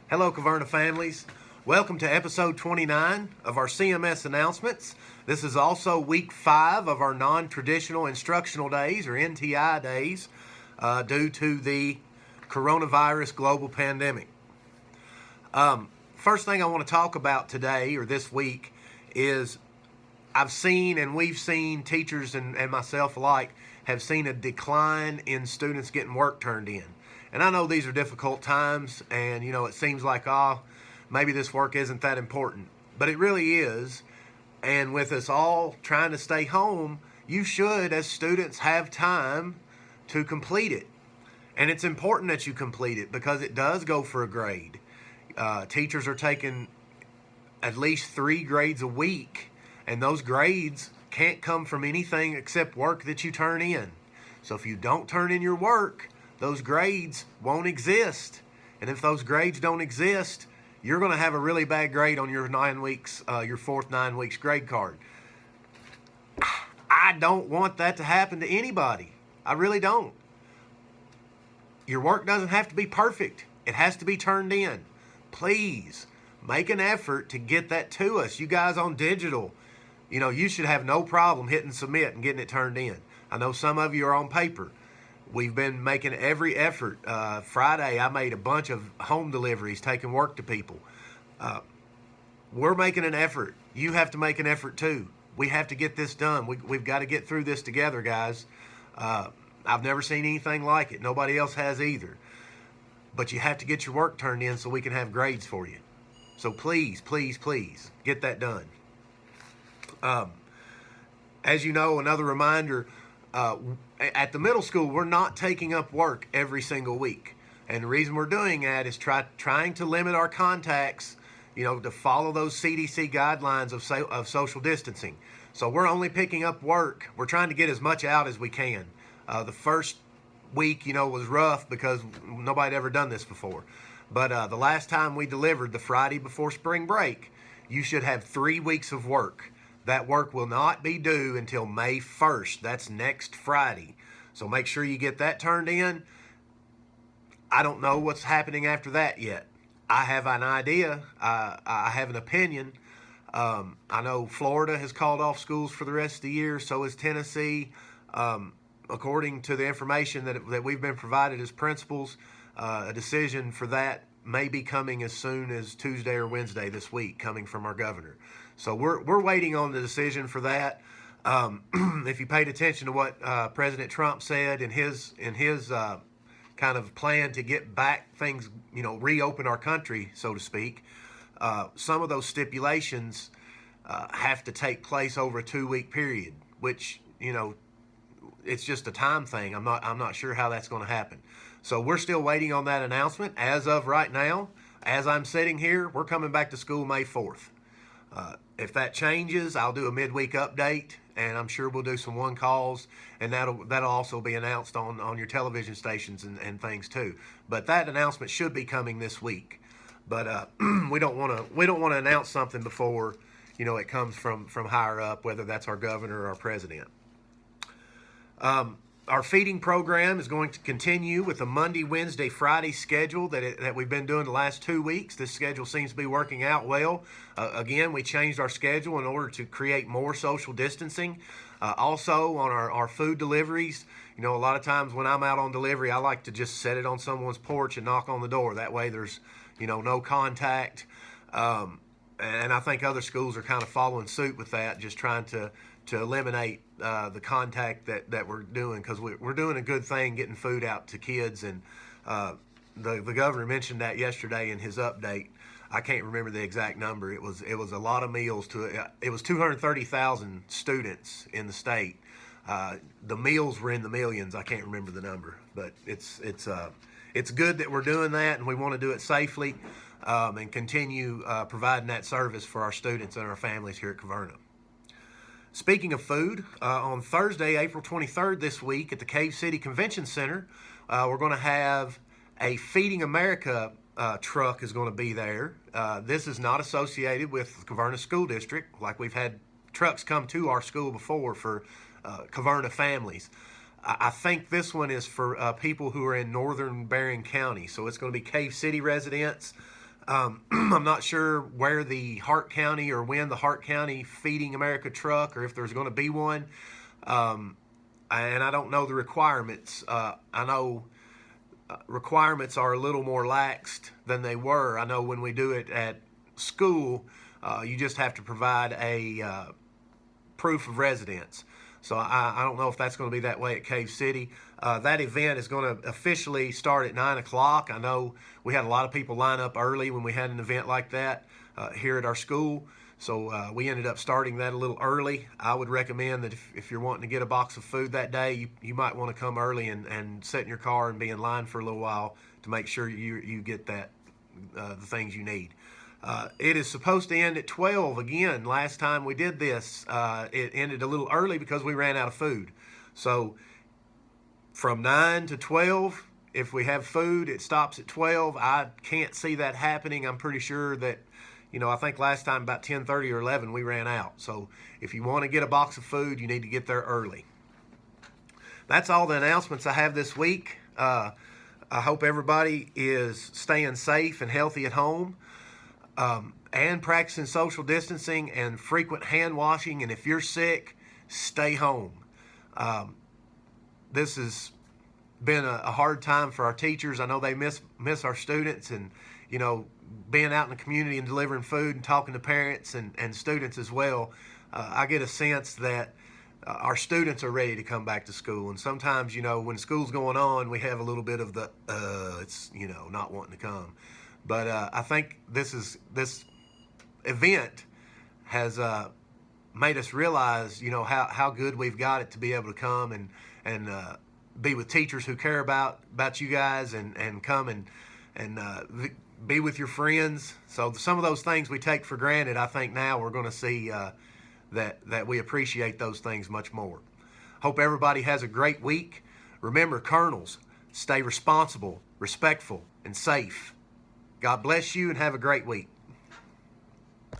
Hello, Caverna families. Welcome to episode 29 of our CMS Announcements. This is also week 5 of our non-traditional instructional days, or NTI days, due to the coronavirus global pandemic. First thing I want to talk about today, or this week, is I've seen and we've seen, teachers and myself alike, have seen a decline in students getting work turned in. And I know these are difficult times, and it seems like, maybe this work isn't that important. But it really is. And with us all trying to stay home, you should, as students, have time to complete it. And it's important that you complete it because it does go for a grade. Teachers are taking at least 3 grades a week, and those grades can't come from anything except work that you turn in. So if you don't turn in your work, those grades won't exist. And if those grades don't exist, you're going to have a really bad grade on your 9 weeks, your fourth 9 weeks grade card. I don't want that to happen to anybody. I really don't. Your work doesn't have to be perfect. It has to be turned in. Please make an effort to get that to us. You guys on digital, you should have no problem hitting submit and getting it turned in. I know some of you are on paper. We've been making every effort. Friday, I made a bunch of home deliveries, taking work to people. We're making an effort. You have to make an effort too. We have to get this done. We've got to get through this together, guys. I've never seen anything like it. Nobody else has either. But you have to get your work turned in so we can have grades for you. So please, please, please get that done. As you know, another reminder, at the middle school, we're not taking up work every single week. And the reason we're doing that is trying to limit our contacts, to follow those CDC guidelines of social distancing. So we're only picking up work. We're trying to get as much out as we can. The first week, was rough because nobody had ever done this before. But the last time we delivered, the Friday before spring break, you should have 3 weeks of work. That work will not be due until May 1st. That's next Friday. So make sure you get that turned in. I don't know what's happening after that yet. I have an idea. I have an opinion. I know Florida has called off schools for the rest of the year. So is Tennessee. According to the information that we've been provided as principals, a decision for that may be coming as soon as Tuesday or Wednesday this week, coming from our governor. So we're waiting on the decision for that. If you paid attention to what President Trump said in his kind of plan to get back things, reopen our country, so to speak, some of those stipulations have to take place over a 2-week period, which it's just a time thing. I'm not sure how that's going to happen. So we're still waiting on that announcement. As of right now, as I'm sitting here, we're coming back to school May 4th. If that changes, I'll do a midweek update, and I'm sure we'll do some one calls, and that'll also be announced on your television stations and things too. But that announcement should be coming this week. But we don't want to announce something before it comes from higher up, whether that's our governor or our president. Our feeding program is going to continue with a Monday, Wednesday, Friday schedule that we've been doing the last 2 weeks. This schedule seems to be working out well. Again, we changed our schedule in order to create more social distancing. Also, on our food deliveries, a lot of times when I'm out on delivery, I like to just set it on someone's porch and knock on the door. That way there's, no contact. And I think other schools are kind of following suit with that, just trying to eliminate the contact that we're doing, because we're doing a good thing getting food out to kids. And the governor mentioned that yesterday in his update. I can't remember the exact number. It was a lot of meals it was 230,000 students in the state. The meals were in the millions. I can't remember the number, but it's good that we're doing that, and we want to do it safely and continue providing that service for our students and our families here at Caverna. Speaking of food, on Thursday, April 23rd this week at the Cave City Convention Center, we're going to have a Feeding America truck is going to be there. This is not associated with the Caverna School District, like we've had trucks come to our school before for Caverna families. I think this one is for people who are in northern Berrien County, so it's going to be Cave City residents. I'm not sure where the Hart County or when the Hart County Feeding America truck, or if there's going to be one. And I don't know the requirements. I know requirements are a little more laxed than they were. I know when we do it at school, you just have to provide a proof of residence. So I don't know if that's going to be that way at Cave City. That event is going to officially start at 9 o'clock. I know we had a lot of people line up early when we had an event like that here at our school. So we ended up starting that a little early. I would recommend that if you're wanting to get a box of food that day, you might want to come early and sit in your car and be in line for a little while to make sure you get that the things you need. It is supposed to end at 12 again. Last time we did this, it ended a little early because we ran out of food. So from 9 to 12, if we have food, it stops at 12. I can't see that happening. I'm pretty sure that, I think last time about 10:30 or 11 we ran out. So if you want to get a box of food, you need to get there early. That's all the announcements I have this week. I hope everybody is staying safe and healthy at home. And practicing social distancing and frequent hand washing. And if you're sick, stay home. This has been a hard time for our teachers. I know they miss our students, and being out in the community and delivering food and talking to parents and students as well. I get a sense that our students are ready to come back to school. And sometimes, when school's going on, we have a little bit of the it's not wanting to come. But I think this event has made us realize, how good we've got it to be able to come and be with teachers who care about you guys and come and be with your friends. So some of those things we take for granted, I think now we're going to see that we appreciate those things much more. Hope everybody has a great week. Remember, Colonels, stay responsible, respectful, and safe. God bless you and have a great week.